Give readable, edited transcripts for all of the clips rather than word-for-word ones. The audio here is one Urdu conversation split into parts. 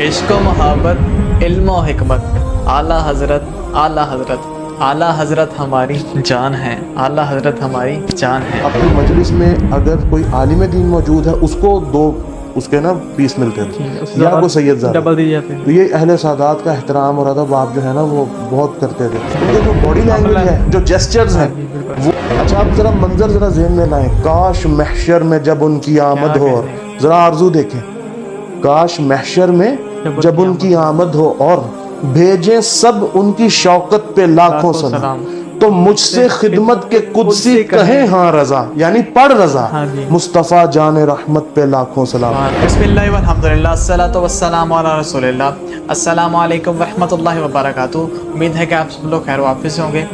عشق و محبت، علم و حکمت، اعلیٰ حضرت ہماری جان ہے، اعلیٰ حضرت ہماری جان ہے۔ اپنی مجلس میں اگر کوئی عالم دین موجود ہے اس کو دو اس کے نا پیس ملتے ہیں یا کوئی سید زادہ، ڈبل دی جاتے ہیں۔ تو یہ اہل سادات کا احترام اور ادب آپ جو ہے نا وہ بہت کرتے تھے۔ ان کے جو باڈی لینگویج ہے، جو جیسچرز ہیں وہ اچھا، آپ ذرا منظر ذرا ذہن میں لائیں، کاش محشر میں جب ان کی آمد ہو، اور ذرا آرزو دیکھیں، کاش محشر میں جب ان کی آمد ہو اور بھیجیں سب ان کی شوکت پہ لاکھوں سلام، تو مجھ سے خدمت کے قدسی کہیں ہاں رضا، یعنی پڑھ رضا، مصطفیٰ جان رحمت پہ لاکھوں سلام۔ بسم اللہ والحمدللہ، الصلاۃ والسلام علی رسول اللہ۔ السلام علیکم ورحمۃ اللہ وبرکاتہ۔ امید ہے کہ آپ سب لوگ خیر وافی سے ہوں گے۔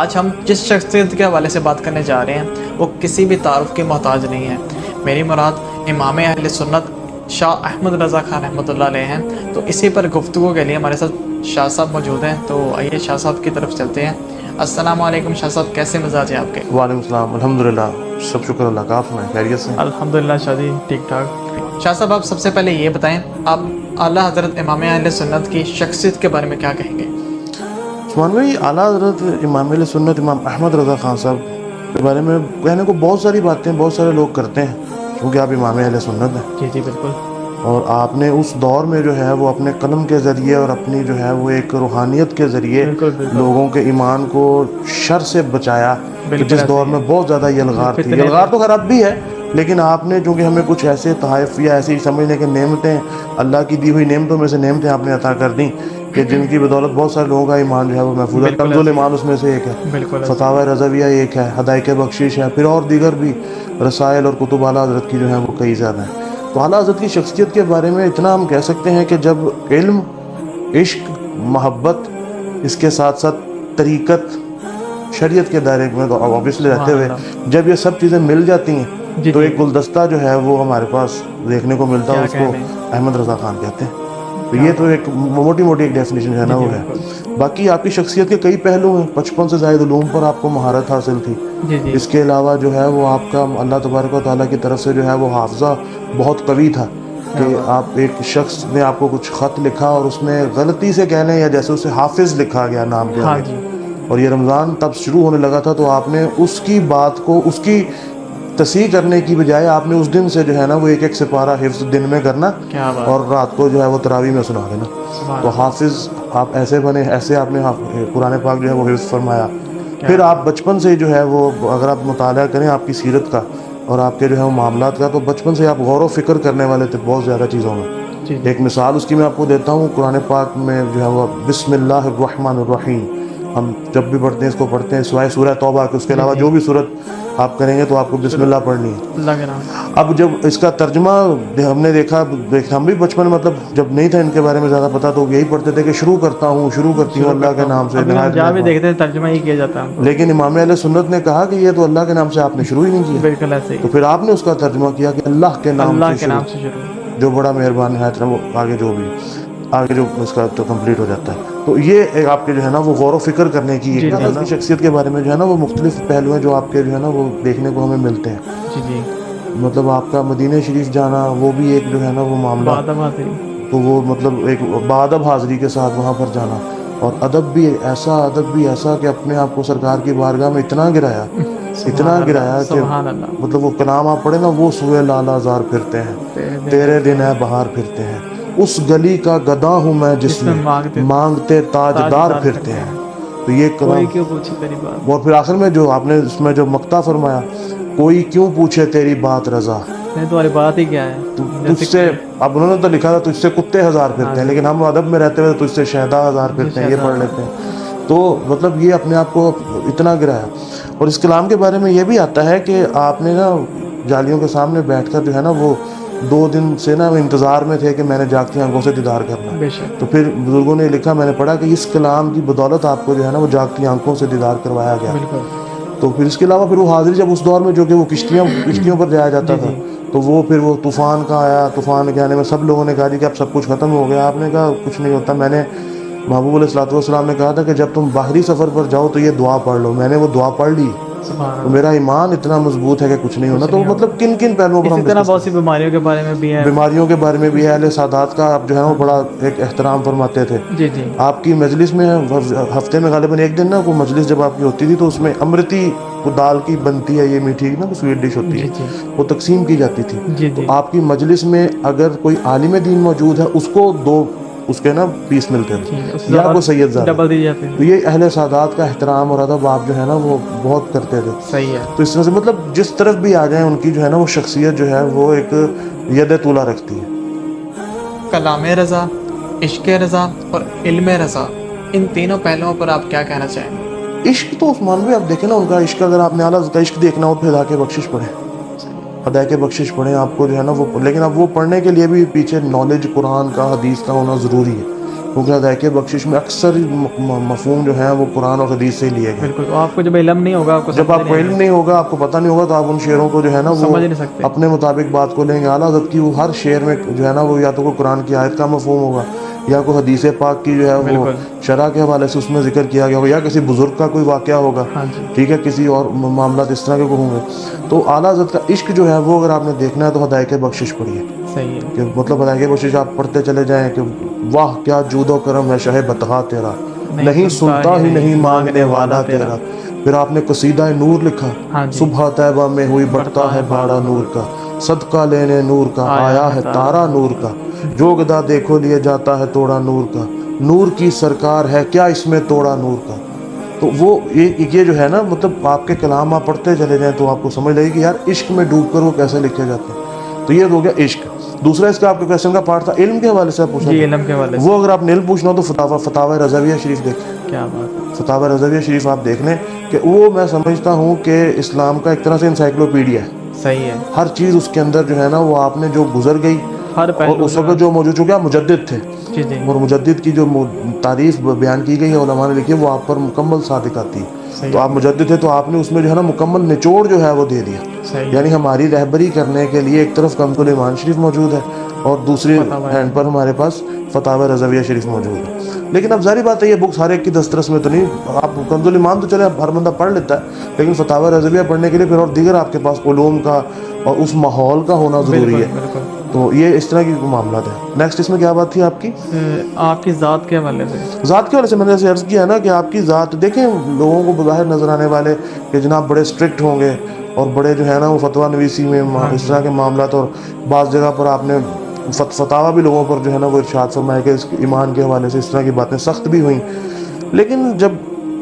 آج ہم جس شخصیت کے حوالے سے بات کرنے جا رہے ہیں وہ کسی بھی تعارف کے محتاج نہیں ہے۔ میری مراد امام اہل سنت شاہ احمد رضا خان رحمۃ اللہ علیہ ہیں۔ تو اسی پر گفتگو کے لیے ہمارے ساتھ شاہ صاحب موجود ہیں، تو آئیے شاہ صاحب کی طرف چلتے ہیں۔ السلام علیکم شاہ صاحب، کیسے مزاج ہیں آپ کے؟ وعلیکم السلام، الحمدللہ، سب شکر اللہ کا، آپ سنائیں خیریت سے؟ الحمدللہ شاہ جی ٹھیک ٹھاک۔ شاہ صاحب، آپ سب سے پہلے یہ بتائیں، آپ اعلیٰ حضرت امام اہل سنت کی شخصیت کے بارے میں کیا کہیں گے؟ عثمان بھائی، اعلیٰ حضرت امام اہل سنت امام احمد رضا خان صاحب کے بارے میں کہنے کو بہت ساری باتیں بہت سارے لوگ کرتے ہیں، کیونکہ آپ امام اہل سنت ہیں۔ جی جی بالکل۔ اور آپ نے اس دور میں جو ہے وہ اپنے قلم کے ذریعے اور اپنی جو ہے وہ ایک روحانیت کے ذریعے لوگوں کے ایمان کو شر سے بچایا، کہ جس دور میں بہت زیادہ یلغار تھی۔ یلغار تو خیر اب بھی ہے، لیکن آپ نے چونکہ ہمیں کچھ ایسے تحائف یا ایسی سمجھنے کے نعمتیں، اللہ کی دی ہوئی نعمتوں میں سے نعمتیں آپ نے عطا کر دیں کہ جن کی بدولت بہت سارے لوگوں کا ایمان جو ہے وہ محفوظ ہے۔ کنز الایمان اس میں سے ایک ہے، فتاوی رضویہ ایک ہے، حدائق بخشش ہے، پھر اور دیگر بھی رسائل اور کتب اعلیٰ حضرت کی جو ہیں وہ کئی زیادہ ہیں۔ تو اعلیٰ حضرت کی شخصیت کے بارے میں اتنا ہم کہہ سکتے ہیں کہ جب علم، عشق، محبت، اس کے ساتھ ساتھ طریقت، شریعت کے دائرے میں تو اوبیسلی رہتے ہوئے جب یہ سب چیزیں مل جاتی ہیں تو ایک گلدستہ جو ہے وہ ہمارے پاس دیکھنے کو ملتا ہے، اس کو احمد رضا خان کہتے ہیں۔ تو یہ تو ایک موٹی موٹی ایک ڈیفینیشن ہے نا وہ ہے۔ باقی آپ کی شخصیت کے کئی پہلو ہیں، 55 سے زائد علوم پر آپ کو مہارت حاصل تھی۔ اس کے علاوہ جو ہے وہ آپ کا اللہ تبارک و تعالیٰ کی طرف سے جو ہے وہ حافظہ بہت قوی تھا، کہ آپ ایک شخص نے آپ کو کچھ خط لکھا اور اس میں غلطی سے کہنے یا جیسے اسے حافظ لکھا گیا نام کے آگے، اور یہ رمضان تب شروع ہونے لگا تھا، تو آپ نے اس کی بات کو، اس کی تصحیح کرنے کی بجائے آپ نے اس دن سے جو ہے نا وہ ایک سپارہ حفظ دن میں کرنا اور رات کو جو ہے وہ تراویح میں سنا دینا۔ تو حافظ آپ ایسے بنے، ایسے آپ نے قرآن پاک جو ہے وہ حفظ فرمایا۔ پھر آپ بچپن سے جو ہے وہ، اگر آپ مطالعہ کریں آپ کی سیرت کا اور آپ کے جو ہے وہ معاملات کا، تو بچپن سے آپ غور و فکر کرنے والے تھے بہت زیادہ چیزوں میں۔ ایک مثال اس کی میں آپ کو دیتا ہوں، قرآن پاک میں جو ہے وہ بسم اللہ الرحمن الرحیم، ہم جب بھی پڑھتے ہیں اس کو پڑھتے ہیں سوائے سورہ توبہ کے، اس کے علاوہ جو بھی صورت آپ کریں گے تو آپ کو بسم اللہ پڑھنی ہے اللہ کے نام۔ اب جب اس کا ترجمہ ہم نے دیکھا، ہم بھی بچپن میں مطلب جب نہیں تھا ان کے بارے میں زیادہ پتا تو یہی پڑھتے تھے کہ شروع کرتی ہوں اللہ کے نام سے، جہاں بھی دیکھتے ہیں ترجمہ ہی کیا جاتا ہے۔ لیکن امام اہل سنت نے کہا کہ یہ تو اللہ کے نام سے آپ نے شروع ہی نہیں کیا، بالکل ایسے ہی، تو پھر آپ نے اس کا ترجمہ کیا کہ اللہ کے نام سے شروع، جو بڑا مہربان ہے وہ آگے جو بھی آگے جو اس کا تو کمپلیٹ ہو جاتا ہے۔ تو یہ ایک آپ کے جو ہے نا وہ غور و فکر کرنے کی ایک شخصیت کے بارے میں جو ہے نا وہ مختلف پہلو ہیں جو آپ کے جو ہے نا وہ دیکھنے کو ہمیں ملتے ہیں۔ مطلب آپ کا مدینہ شریف جانا وہ بھی ایک جو ہے نا وہ معاملہ، تو وہ مطلب ایک بادب حاضری کے ساتھ وہاں پر جانا، اور ادب بھی ایسا کہ اپنے آپ کو سرکار کی بارگاہ میں اتنا گرایا کہ مطلب وہ کلام آپ پڑھے نا، وہ سوئے لالا زار پھرتے ہیں، تیرے دن ہے بہار پھرتے ہیں، اس گلی کا گدا ہوں میں جس میں مانگتے تاجدار پھرتے ہیں۔ تو یہ کلام، اور پھر آخر میں جو آپ نے اس میں جو مقطع فرمایا، کوئی کیوں پوچھے تیری بات رضا، تمہاری بات ہی کیا ہے، تجھ سے، اب انہوں نے تو لکھا تھا تجھ سے کتے ہزار پھرتے ہیں، لیکن ہم ادب میں رہتے ہوئے تجھ سے شہدا ہزار پھرتے ہیں، یہ پڑھ لیتے ہیں۔ تو مطلب یہ اپنے آپ کو اتنا گرایا۔ اور اس کلام کے بارے میں یہ بھی آتا ہے کہ آپ نے نا جالیوں کے سامنے بیٹھ کر جو ہے نا وہ 2 دن سے نا انتظار میں تھے کہ میں نے جاگتی آنکھوں سے دیدار کرنا۔ تو پھر بزرگوں نے لکھا، میں نے پڑھا کہ اس کلام کی بدولت آپ کو جو ہے نا وہ جاگتی آنکھوں سے دیدار کروایا گیا۔ تو پھر اس کے علاوہ پھر وہ حاضری جب اس دور میں جو کہ وہ کشتیوں پر جایا جاتا تھا، تو وہ پھر وہ طوفان کا آیا، طوفان کے آنے میں سب لوگوں نے کہا کہ اب سب کچھ ختم ہو گیا۔ آپ نے کہا کچھ نہیں ہوتا، میں نے محبوب علیہ الصلوۃ والسلام نے کہا تھا کہ جب تم باہری سفر پر جاؤ تو یہ دعا پڑھ لو، میں نے وہ دعا پڑھ لی، تو میرا ایمان اتنا مضبوط ہے کہ کچھ نہیں ہونا. تو مطلب کن کن پہلوؤں پر ہم اسی طرح بہت سی بیماریوں کے بارے میں بھی ہے. بیماریوں کے بارے میں بھی ہے. اہل سادات کا آپ جو ہے وہ بڑا ایک احترام فرماتے تھے. جی جی. آپ کی مجلس میں ہفتے میں غالباً ایک دن نا وہ مجلس جب آپ کی ہوتی تھی تو اس میں امرتی وہ دال کی بنتی ہے, یہ میٹھی نا سویٹ ڈش ہوتی ہے, وہ تقسیم کی جاتی تھی. تو آپ کی مجلس میں اگر کوئی عالم دین موجود ہے اس کو 2 اس کے نا پیس ملتے تھے یا کوئی سید زادہ. تو یہ اہل سادات کا احترام اور ادب آپ جو ہے نا وہ بہت کرتے تھے. صحیح ہے. تو اس طرح سے مطلب جس طرف بھی آ جائیں ان کی جو ہے نا وہ شخصیت جو ہے وہ ایک ید طولہ رکھتی ہے. کلام رضا, عشق رضا اور علم رضا, ان تینوں پہلوؤں پر آپ کیا کہنا چاہیں گے؟ عشق تو عثمان بھائی آپ دیکھیں نا ان کا عشق, اگر آپ نے اعلیٰ کا عشق دیکھنا ہو تو ہدایت کے بخشش پڑھیں, ہدایت کے بخشش پڑھیں آپ کو جو ہے نا وہ. لیکن اب وہ پڑھنے کے لیے بھی پیچھے نالج قرآن کا حدیث کا ہونا ضروری ہے, کیونکہ ہدایت کے بخشش میں اکثر مفہوم جو ہے وہ قرآن اور حدیث سے ہی لیے گئے. بالکل. آپ کو جب علم نہیں ہوگا, جب آپ کو علم نہیں ہوگا, آپ کو پتہ نہیں ہوگا, تو آپ ان شعروں کو جو ہے نا وہ اپنے مطابق بات کو لیں گے. اعلیٰ حضرت کی وہ ہر شعر میں جو ہے نا وہ یا تو کوئی قرآن کی آیت کا مفہوم ہوگا یا کوئی حدیث پاک کی جو ہے وہ شرح کے حوالے سے اس میں ذکر کیا گیا ہوگا, یا کسی بزرگ کا کوئی واقعہ ہوگا, ٹھیک ہے, کسی اور معاملات اس طرح کے ہوں گے. تو اعلیٰ حضرت کا عشق جو ہے وہ اگر آپ نے دیکھنا ہے تو ہدایت کے بخشش پڑھیے. صحیح ہے. کہ مطلب ہدایت کے بخشش آپ پڑھتے چلے جائیں کہ واہ کیا جود و کرم ہے شہ بطغا تیرا, نہیں سنتا ہی نہیں مانگنے والا تیرا. پھر آپ نے قصیدہ نور لکھا, صبح طیبہ میں ہوئی بڑھتا ہے باڑا نور کا, صدقہ لینے نور کا آیا ہے تارا نور کا, جو گدا دیکھو لیے جاتا ہے توڑا نور کا, نور کی سرکار ہے کیا اس میں توڑا نور کا. تو وہ یہ جو ہے نا مطلب آپ کے کلام آپ پڑھتے چلے جائیں تو آپ کو سمجھ لگے کہ یار عشق میں ڈوب کر وہ کیسے لکھے جاتے ہیں. تو یہ ہو گیا عشق. دوسرا اس کا آپ کے کویسچن کا پارٹ تھا علم کے حوالے سے آپ پوچھنا. جی, علم کے حوالے سے. وہ اگر آپ نے علم پوچھنا ہو تو فتاوی رضویہ شریف دیکھیں. کیا بات ہے. فتاوی رضویہ شریف آپ دیکھ لیں کہ وہ میں سمجھتا ہوں کہ اسلام کا ایک طرح سے انسائکلوپیڈیا ہے. صحیح ہے. ہر چیز اس کے اندر جو ہے نا وہ آپ نے جو گزر گئی اور اس وقت جو موجود, چونکہ آپ مجدد تھے اور مجدد کی جو تعریف بیان کی گئی ہے علماء نے لکھی ہے وہ آپ پر مکمل صادق آتی ہے. تو آپ مجدد تھے تو آپ نے اس میں جو ہے نا مکمل نچوڑ جو ہے وہ دے دیا. یعنی ہماری رہبری کرنے کے لیے ایک طرف کنز ایمان شریف موجود ہے اور دوسری ہینڈ پر ہمارے پاس فتاوی رضویہ شریف موجود ہے. لیکن اب ظاہری بات ہے یہ بکس ہر ایک کی دسترس میں تو نہیں. آپ کنز ایمان تو چلے ہر بندہ پڑھ لیتا ہے, لیکن فتاوی رضویہ پڑھنے کے لیے پھر اور دیگر آپ کے پاس علوم کا اور اس ماحول کا ہونا ضروری ہے. تو یہ اس طرح کی معاملات ہیں. نیکسٹ اس میں کیا بات تھی آپ کی؟ آپ کی ذات کے حوالے سے. ذات کے حوالے سے میں نے عرض کیا نا کہ آپ کی ذات دیکھیں, لوگوں کو بظاہر نظر آنے والے کہ جناب بڑے اسٹرکٹ ہوں گے اور بڑے جو ہے نا وہ فتویٰ نویسی میں اس طرح کے معاملات, اور بعض جگہ پر آپ نے فتاویٰ بھی لوگوں پر جو ہے نا وہ ارشاد فرمایا کہ اس ایمان کے حوالے سے اس طرح کی باتیں سخت بھی ہوئیں. لیکن جب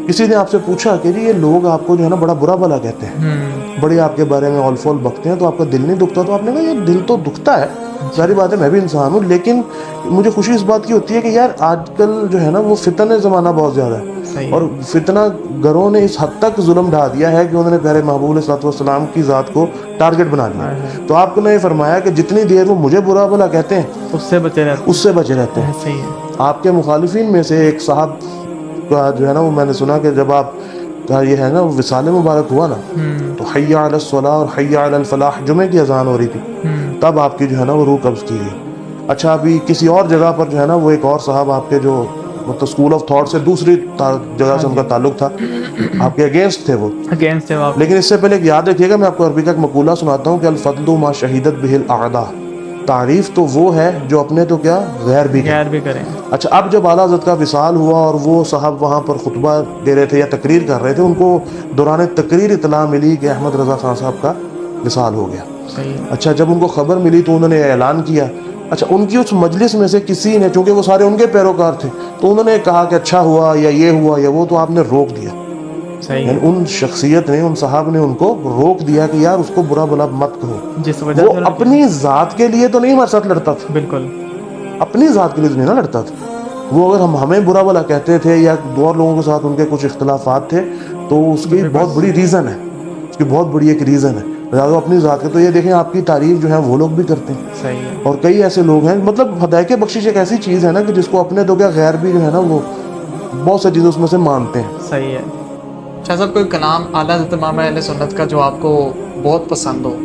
کسی نے آپ سے پوچھا کہ جی یہ لوگ آپ کو جو ہے نا بڑا برا بھلا کہتے ہیں, بڑے آپ کے بارے میں اول فول بکتے ہیں, تو آپ کا دل نہیں دکھتا؟ تو آپ نے کہا یہ دل تو دکھتا ہے, ساری بات ہے, میں بھی انسان ہوں, لیکن مجھے خوشی اس بات کی ہوتی ہے کہ یار آج کل جو ہے نا وہ فتنہ زمانہ بہت زیادہ ہے, اور فتنہ گروں نے اس حد تک ظلم ڈھا دیا ہے کہ انہوں نے پیارے محبوب علیہ الصلوۃ والسلام کی ذات کو ٹارگٹ بنا لیا. تو آپ کو نے یہ فرمایا کہ جتنی دیر وہ مجھے برا بھلا کہتے ہیں اس سے بچے رہتے ہیں. صحیح ہے. آپ کے مخالفین میں سے ایک صاحب کا جو ہے نا وہ میں نے سنا کہ جب آپ کا یہ ہے نا وصال مبارک ہوا نا تو حی علی الصلاۃ اور حی علی الفلاح جمعے کی اذان ہو رہی تھی, تب آپ کی جو ہے نا وہ روح قبض کی گئی. اچھا ابھی کسی اور جگہ پر جو ہے نا وہ ایک اور صاحب آپ کے جو مطلب اسکول آف تھاٹ سے دوسری جگہ سے ان کا تعلق تھا, آپ کے اگینسٹ تھے وہ. لیکن اس سے پہلے یاد رکھیے گا میں آپ کو عربی کا ایک مقولہ سناتا ہوں کہ الفضل ما شہیدت بہ الاعداء, تعریف تو وہ ہے جو اپنے تو کیا غیر بھی کریں. اچھا اب جب اعلیٰ حضرت کا وصال ہوا اور وہ صاحب وہاں پر خطبہ دے رہے تھے یا تقریر کر رہے تھے, ان کو دوران تقریر اطلاع ملی کہ احمد رضا خان صاحب کا وصال ہو گیا. اچھا جب ان کو خبر ملی تو انہوں نے اعلان کیا. اچھا ان کی اس مجلس میں سے کسی نے, چونکہ وہ سارے ان کے پیروکار تھے, تو انہوں نے کہا کہ اچھا ہوا یا یہ ہوا یا وہ, تو آپ نے روک دیا. یعنی ان شخصیت نے, ان صاحب نے ان کو روک دیا کہ یار اس کو برا بلا مت کہو. وہ اپنی ذات کے لیے تو نہیں ہمارے ساتھ لڑتا تھا, بالکل اپنی ذات کے لیے نہیں نا لڑتا تھا. وہ اگر ہمیں برا بلا کہتے تھے یا دو اور لوگوں کے ساتھ ان کے کچھ اختلافات تھے تو اس کی بہت بڑی ریزن ہے, اس کی بہت بڑی ایک ریزن ہے. زیادہ اپنی ذات کے تو یہ دیکھیں آپ کی تعریف جو ہے وہ لوگ بھی کرتے ہیں. صحیح ہے. اور کئی ایسے لوگ ہیں, مطلب ہدایت بخشش ایک ایسی چیز ہے نا کہ جس کو اپنے تو کیا غیر بھی جو ہے نا وہ بہت سی چیزیں اس میں سے مانتے ہیں. صحیح ہے. شاہ صاحب کوئی کلام اعلیٰ حضرت امام اہل سنت کا جو آپ کو بہت پسند ہو؟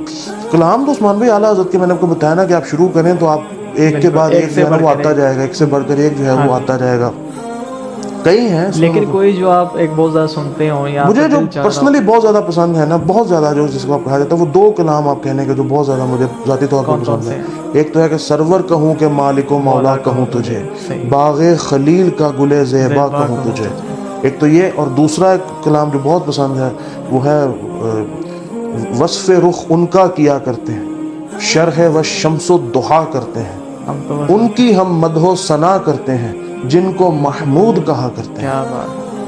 کلام تو عثمان بھائی اعلیٰ حضرت کے میں نے آپ کو بتایا نا کہ آپ شروع کریں تو آپ ایک کے بعد ایک جو ہے وہ آتا جائے گا, ایک سے بڑھ کر ایک جو ہے وہ آتا جائے گا. کئی ہیں لیکن کوئی جو آپ ایک بہت زیادہ سنتے ہوں یا مجھے جو پرسنلی بہت زیادہ پسند ہے نا، بہت زیادہ جو جس کو آپ کہا جاتا ہے، وہ دو کلام آپ کہنے کے جو بہت زیادہ مجھے ذاتی طور پر پسند ہے. ایک تو ہے کہ سرور کہوں کہ مالک و مولا کہوں تجھے، باغ خلیل کا گل زیبا کہوں تجھے. ایک تو یہ، اور دوسرا ایک کلام جو بہت پسند ہے وہ ہے وصف رخ ان کا کیا کرتے ہیں، شرح و شمس و دحا کرتے ہیں، ان کی ہم مدح و ثنا کرتے ہیں جن کو محمود کہا کرتے ہیں.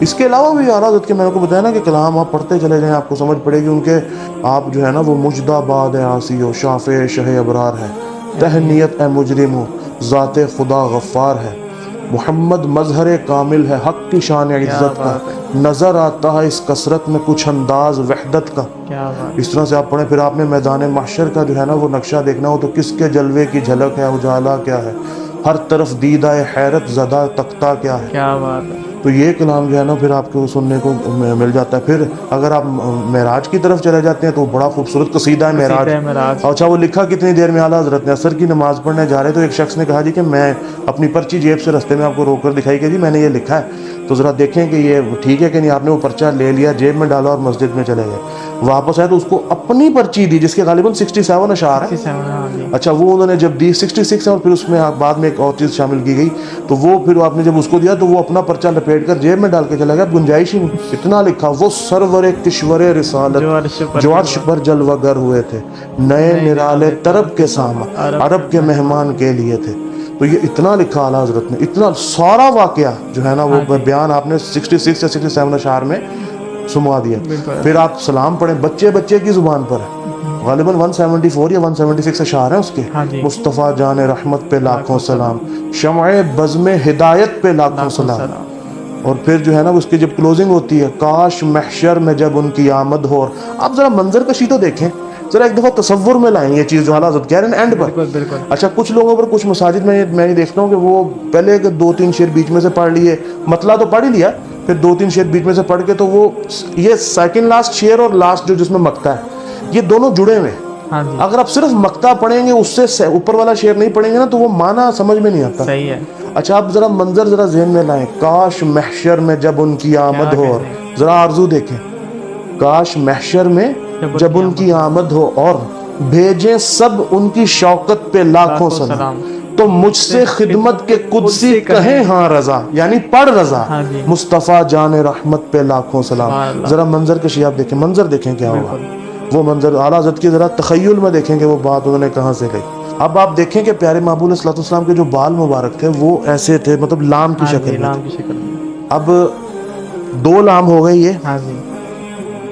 اس کے علاوہ بھی اعلیٰ حضرت کے میں نے کو بتایا نا کہ کلام آپ پڑھتے چلے جائیں آپ کو سمجھ پڑے گی ان کے. آپ جو ہے نا وہ مجدہ باد عاصی ہو، شافع شہ ابرار ہے، تہنیت اے مجرم ہو، ذات خدا غفار ہے، محمد مظہر کامل ہے، حق کی شان عزت کا، نظر آتا ہے اس کثرت میں کچھ انداز وحدت کا. اس طرح سے آپ پڑھیں. پھر آپ نے میدان محشر کا جو ہے نا وہ نقشہ دیکھنا ہو تو کس کے جلوے کی جھلک ہے، اجالا کیا ہے، ہر طرف دیدہ حیرت زدہ تختہ کیا ہے. کیا بات ہے. تو یہ کلام جو ہے نا پھر آپ کو سننے کو مل جاتا ہے. پھر اگر آپ معراج کی طرف چلے جاتے ہیں تو بڑا خوبصورت قصیدہ ہے معراج. اچھا وہ لکھا کتنی دیر میں اعلیٰ حضرت نے عصر کی نماز پڑھنے جا رہے تو ایک شخص نے کہا جی کہ میں اپنی پرچی جیب سے رستے میں آپ کو روک کر دکھائی کہ جی میں نے یہ لکھا ہے تو ذرا دیکھیں کہ یہ ٹھیک ہے کہ نہیں. آپ نے وہ پرچہ لے لیا، جیب میں ڈالا اور مسجد میں چلے گئے. واپس آئے تو اس کو اپنی پرچی دی جس کے غالباً 67 اشعار ہیں. اچھا وہ انہوں نے جب دی 66 اور پھر اس میں بعد میں ایک اور چیز شامل کی گئی تو وہ پھر آپ نے جب اس کو دیا تو وہ اپنا پرچہ لپیٹ کر جیب میں ڈال کے چلا گیا. گنجائش ہی نہیں. اتنا لکھا. وہ سرور کشور رسالت جو عرش پر جلوہ گر ہوئے تھے، نئے نرالے طرب کے سامان عرب کے مہمان کے لیے تھے. تو یہ اتنا لکھا اعلیٰ حضرت نے. اتنا سارا واقعہ جو ہے نا وہ بیان آپ نے 66 یا 67 اشعار میں سما دیا. پھر آپ سلام پڑھیں بچے کی زبان پر ہے. غالباً 174 یا 176 اشعار ہیں اس کے. مصطفیٰ جان رحمت پہ لاکھوں سلام، شمع بزم ہدایت پہ لاکھوں سلام. اور پھر جو ہے نا اس کی جب کلوزنگ ہوتی ہے، کاش محشر میں جب ان کی آمد ہو. آپ ذرا منظر کشی تو دیکھیں، ذرا ایک دفعہ تصور میں لائیں یہ چیز جو اعلیٰ حضرت کہہ رہے ہیں اینڈ پر. اچھا کچھ لوگوں پر کچھ مساجد میں یہ دیکھتا ہوں کہ وہ پہلے 2-3 شعر بیچ میں سے پڑھ لیے، مطلع تو پڑھ ہی لیا، پھر 2-3 شعر بیچ میں سے پڑھ کے تو وہ یہ سیکنڈ لاسٹ شعر اور لاسٹ جو جس میں مقطع ہے یہ دونوں جڑے ہوئے. اگر آپ صرف مقطع پڑھیں گے اس سے اوپر والا شعر نہیں پڑھیں گے نا تو وہ معنی سمجھ میں نہیں آتا. صحیح ہے. اچھا آپ ذرا منظر ذرا ذہن میں لائیں، کاش محشر میں جب ان کی آمد ہو. ذرا آرزو دیکھیں، کاش محشر میں جب ان کی آمد ہو اور بھیجیں سب ان کی شوکت پہ لاکھوں سلام، تو مجھ سے خدمت کے قدسی کہیں ہاں رضا، یعنی پڑھ رضا، مصطفیٰ جان رحمت پہ لاکھوں سلام. ذرا منظر کشی آپ دیکھیں، منظر دیکھیں کیا ہوگا. وہ منظر اعلیٰ حضرت کی ذرا تخیل میں دیکھیں کہ وہ بات انہوں نے کہاں سے لئی. اب آپ دیکھیں کہ پیارے محبوب صلی اللہ علیہ وسلم کے جو بال مبارک تھے وہ ایسے تھے، مطلب لام کی شکل میں. اب 2 لام ہو گئے. یہ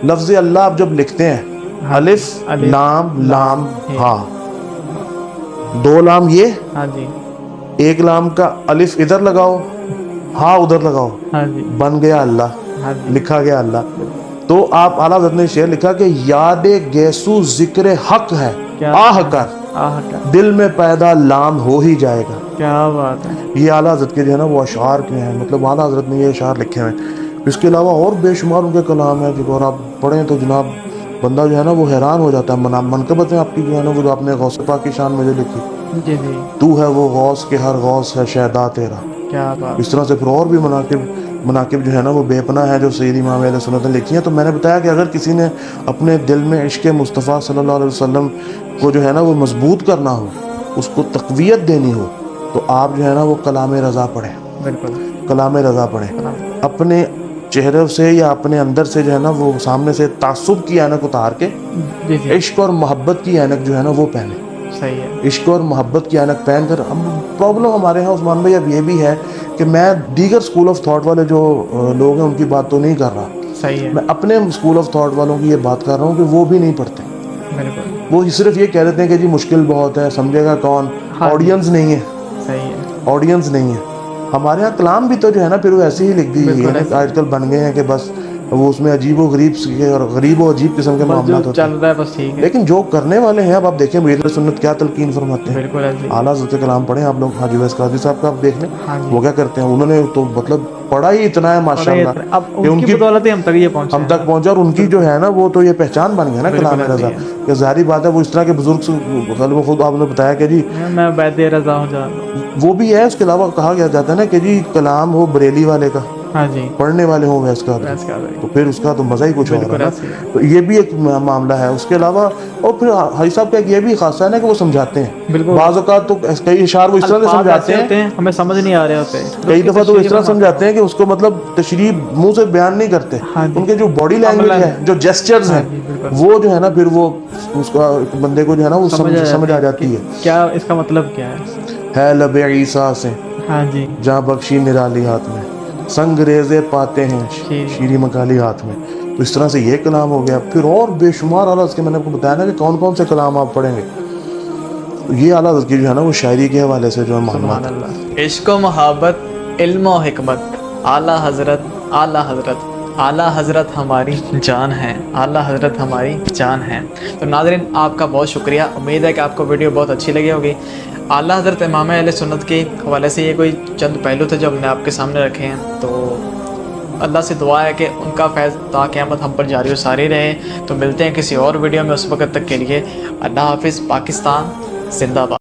لفظ اللہ آپ جب لکھتے ہیں الف لام لام ہاں، 2 لام یہ، ایک لام کا الف ادھر لگاؤ، ہاں ادھر لگاؤ، بن گیا اللہ، لکھا گیا اللہ. تو آپ اعلیٰ حضرت نے شعر لکھا کہ یاد گیسو ذکر حق ہے، آہ کر دل میں پیدا لام ہو ہی جائے گا. کیا بات ہے. یہ اعلیٰ حضرت کے جو ہے نا وہ اشعار کے ہیں، مطلب اعلیٰ حضرت نے یہ اشعار لکھے ہوئے ہیں. اس کے علاوہ اور بے شمار ان کے کلام ہیں جو اگر آپ پڑھیں تو جناب بندہ جو ہے نا وہ حیران ہو جاتا ہے. منقبتیں آپ کی جو ہے نا وہ جو آپ نے غوث پاک کی شان میں جو لکھی، تو ہے وہ غوث کے ہر غوث ہے شہدا تیرا. اس طرح سے پھر اور بھی مناقب جو ہے نا وہ بے پناہ ہے جو سید امام اہل سنت نے لکھی ہیں. تو میں نے بتایا کہ اگر کسی نے اپنے دل میں عشق مصطفیٰ صلی اللہ علیہ وسلم کو جو ہے نا وہ مضبوط کرنا ہو، اس کو تقویت دینی ہو، تو آپ جو ہے نا وہ کلام رضا پڑھیں. کلام رضا پڑھیں. اپنے چہرے سے یا اپنے اندر سے جو ہے نا وہ سامنے سے تعصب کی اینک اتار کے عشق اور محبت کی اینک جو ہے نا وہ پہنے. صحیح ہے. عشق اور محبت کی اینک پہن کر. پرابلم ہمارے ہاں عثمان بھائی اب یہ بھی ہے کہ میں دیگر اسکول آف تھاٹ والے جو لوگ ہیں ان کی بات تو نہیں کر رہا. صحیح ہے. میں اپنے اسکول آف تھاٹ والوں کی یہ بات کر رہا ہوں کہ وہ بھی نہیں پڑھتے. وہ صرف یہ کہہ دیتے ہیں کہ جی مشکل بہت ہے، سمجھے گا کون. آڈینس نہیں ہے. صحیح ہے. آڈینس نہیں ہے. ہمارے ہاں کلام بھی تو جو ہے نا پھر وہ ایسے ہی لکھ دی گئی ہے. آج کل بن گئے ہیں کہ بس وہ اس میں عجیب و غریب و عجیب قسم کے معاملات ہوتے ہیں. لیکن جو کرنے والے ہیں اب آپ دیکھیں اہل سنت کیا تلقین فرماتے ہیں. اعلیٰ حضرت کے کلام پڑھیں آپ لوگ. حاجی ویس قاضی صاحب کا آپ دیکھ لیں وہ کیا کرتے ہیں. انہوں نے تو مطلب پڑھا ہی اتنا ہے ماشاءاللہ کہ ان کی بدولت ہم تک پہنچا. اور ان کی جو ہے نا وہ تو یہ پہچان بن گیا نا کلام رضا کہ ظاہری بات ہے وہ اس طرح کے بزرگ سے خود آپ نے بتایا کہ جی میں بیت رضا ہوں جان. وہ بھی ہے. اس کے علاوہ کہا گیا جاتا ہے نا کہ جی کلام ہو بریلی والے کا، ہاں جی پڑھنے والے ہوں ویس قادری ویس قادری تو پھر اس کا تو مزہ ہی کچھ اور ہے بالکل نا. ایسے ہی ہے. تو یہ بھی ایک معاملہ ہے. اس کے علاوہ اور پھر حاجی صاحب کا ایک یہ بھی خاصہ ہے نا کہ وہ سمجھاتے ہیں. بالکل بعض اوقات تو کئی اشعار وہ اس طرح سے الفاظ سمجھاتے ایسے ہوتے ہیں ہمیں سمجھ نہیں آ رہے ہوتے, کئی اس کی دفعہ تو اس تشریح طرح فرماتے سمجھاتے ہیں کہ اس کو مطلب تشریح منہ سے بیان نہیں کرتے. ہاں جی ان کے جو باڈی لینگویج عملاً. ہے, جو جیسچرز ہاں ہیں, جی بالکل وہ جو ہے نا پھر وہ اس کا بندے کو جو ہے نا وہ سمجھ آ کہ جاتی ہے. کیا اس کا مطلب کیا ہے لب عیسیٰ سے ہاں جی جہاں بخشی نرالی ہاتھ میں, سنگ ریزے پاتے ہیں شیر شیریں مکالی ہاتھ میں. تو اس طرح سے یہ کلام ہو گیا. پھر اور بے شمار اعلیٰ حضرت کے میں نے آپ کو بتایا نا کہ کون کون سے کلام آپ پڑھیں گے. تو یہ اعلیٰ حضرت کی جو ہے نا وہ شاعری کے حوالے سے جو ہے سبحان معلومات. اللہ. عشق و محبت علم و حکمت اعلیٰ حضرت اعلیٰ حضرت اعلیٰ حضرت ہماری جان ہے, اعلیٰ حضرت ہماری جان ہے. تو ناظرین آپ کا بہت شکریہ. امید ہے کہ آپ کو ویڈیو بہت اچھی لگی ہوگی. اعلیٰ حضرت امام اہل سنت کے حوالے سے یہ کوئی چند پہلو تھے جو ہم نے آپ کے سامنے رکھے ہیں. تو اللہ سے دعا ہے کہ ان کا فیض تا قیامت ہم پر جاری و ساری رہے. تو ملتے ہیں کسی اور ویڈیو میں, اس وقت تک کے لیے اللہ حافظ. پاکستان زندہ باد.